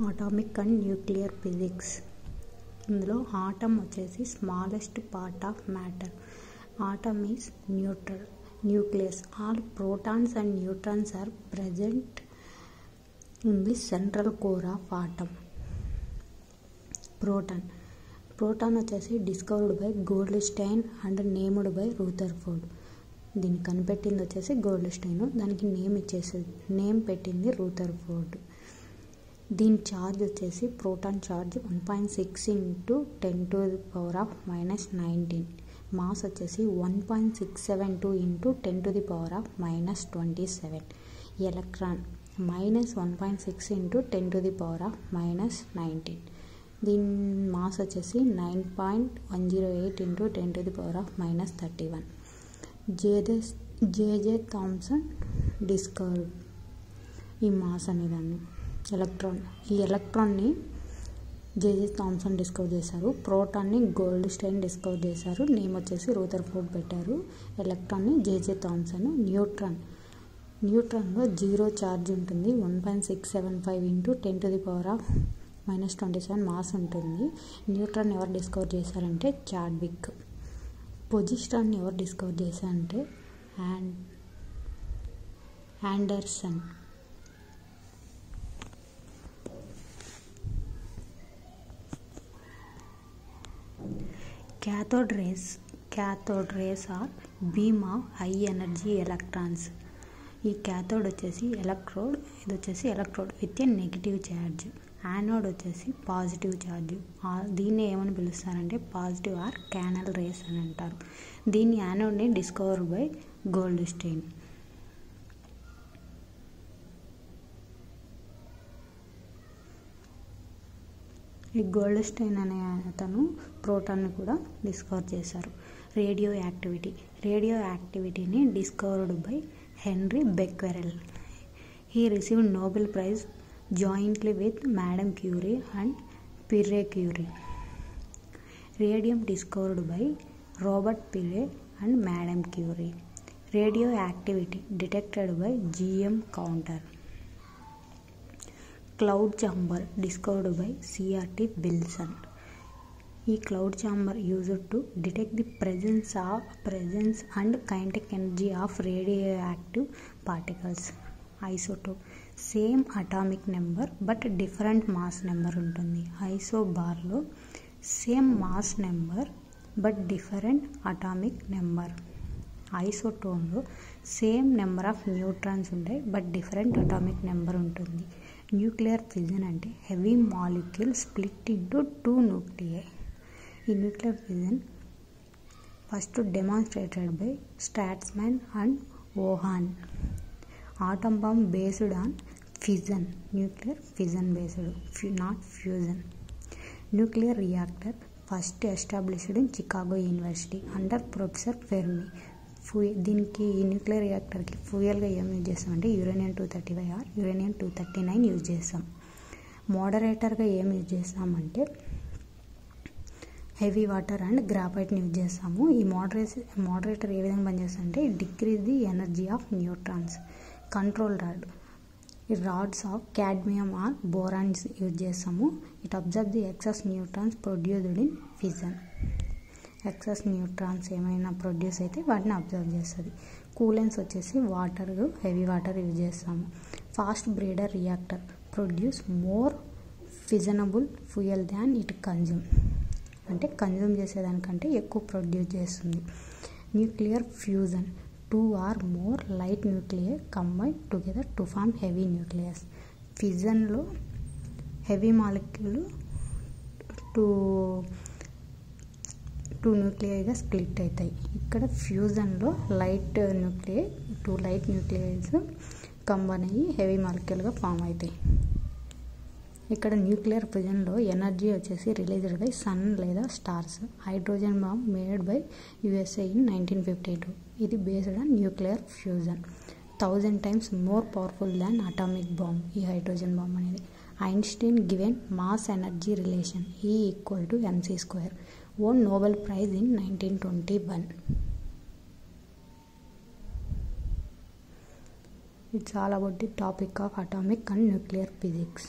Atomic and nuclear physics. ఇందులో atom వచ్చేసి smallest part of matter. Atom is neutral. Nucleus. All protons and neutrons are present in the central core of atom. Proton. Proton వచ్చేసి discovered by Goldstein and named by Rutherford. దీన్ని కనిపెట్టింది వచ్చేసి గోల్డ్స్టైన్, దానికి name పెట్టింది Rutherford. దీని charge వచ్చేసి proton charge 1.6 × 10⁻⁻19. Mass వచ్చేసి 1.672 × 10⁻⁻27. Electron -1.6 × 10⁻⁻19. దీని మాస్ వచ్చేసి 9.108 × 10⁻⁻31. జే థామ్సన్ డిస్కవర్డ్ ఈ మాస్ అనేదాన్ని. ఈ ఎలక్ట్రాన్ని జే థామ్సన్ డిస్కవర్ చేశారు. ప్రోటాన్ని గోల్డ్స్టైన్ డిస్కవర్ చేశారు. నేమ్ వచ్చేసి రూథర్ఫోర్డ్ పెట్టారు. ఎలక్ట్రాన్ని జే థామ్సన్. న్యూట్రాన్లో 0 ఛార్జ్ ఉంటుంది. 1.675 × 10⁻⁻27 మాస్ ఉంటుంది. న్యూట్రాన్ ఎవరు డిస్కవర్ చేశారంటే చాడ్విక్. పొజిట్రాన్ని ఎవరు డిస్కవర్ చేశారంటే Anderson. Cathode rays are beam of high energy electrons. ఈ క్యాథోడ్ వచ్చేసి ఎలక్ట్రోడ్, ఇది వచ్చేసి electrode with a negative charge. Anode వచ్చేసి పాజిటివ్ ఛార్జ్. దీన్ని ఏమని పిలుస్తారంటే పాజిటివ్ ఆర్ క్యానల్ రేస్ అని అంటారు. దీని యానోడ్ని డిస్కవర్ బై గోల్డ్స్టైన్. ఈ గోల్డ్స్టైన్ అనే అతను ప్రోటాన్ని కూడా డిస్కవర్ చేశారు. రేడియో యాక్టివిటీని discovered by Henri Becquerel. He received Nobel prize jointly with madam Curie and Pierre Curie. Radium discovered by Robert Pierre and madam Curie. Radioactivity detected by GM counter. Cloud chamber discovered by CRT Wilson. ఈ cloud chamber used to detect the presence and kinetic energy of radioactive particles. Isotope. Same atomic number but different mass number ఉంటుంది. ఐసోబార్లో same mass number but different atomic number. ఐసోటోన్లో same number of neutrons ఉంటాయి but different atomic number ఉంటుంది. Nuclear fission అంటే heavy molecule split into 2 nuclei. ఈ nuclear fission first demonstrated by Strassmann and Hahn. Atom bomb based on fission. Nuclear fission based, not fusion. Nuclear reactor first established in Chicago university under professor Fermi. దీనికి ఈ nuclear రియాక్టర్కి ఫ్యూయల్గా ఏం use చేస్తామంటే uranium-235 are uranium-239 use చేస్తాం. మోడరేటర్గా ఏం use చేస్తామంటే heavy water and గ్రాఫైట్ని use చేస్తాము. ఈ మోడరేటర్ ఏ విధంగా పనిచేస్తుందంటే decrease the energy of neutrons. Control rod. ఈ rods of cadmium or borons use చేస్తాము. It observe the excess neutrons produced in fission. Excess neutrons ఏమైనా ప్రొడ్యూస్ అయితే వాటిని అబ్జర్వ్ చేస్తుంది. కూలెన్స్ వచ్చేసి వాటర్, హెవీ వాటర్ యూజ్ చేస్తాము. Fast breeder reactor produce more fissionable fuel than it consume. అంటే consume చేసేదానికంటే ఎక్కువ ప్రొడ్యూస్ చేస్తుంది. Nuclear fusion. 2 or more light nuclei combine together to form heavy nucleus. ఫిజన్లో హెవీ మాలిక్యూల్ 2 న్యూక్లియైగా split అవుతాయి. ఇక్కడ ఫ్యూజన్లో light nuclei 2 light nucleis combine అయ్యి హెవీ మాలిక్యూల్గా ఫామ్ అవుతాయి. ఇక్కడ న్యూక్లియర్ ఫ్యూజన్లో ఎనర్జీ వచ్చేసి రిలీజ్డ్ బై సన్ లేదా stars. Hydrogen bomb made by USA in 1952. ఇది based on nuclear fusion. 1000 times more powerful than atomic bomb ఈ హైడ్రోజన్ బాంబ్ అనేది. Einstein given mass energy relation E = mc². won Nobel Prize in 1921. It's all about the topic of atomic and nuclear physics.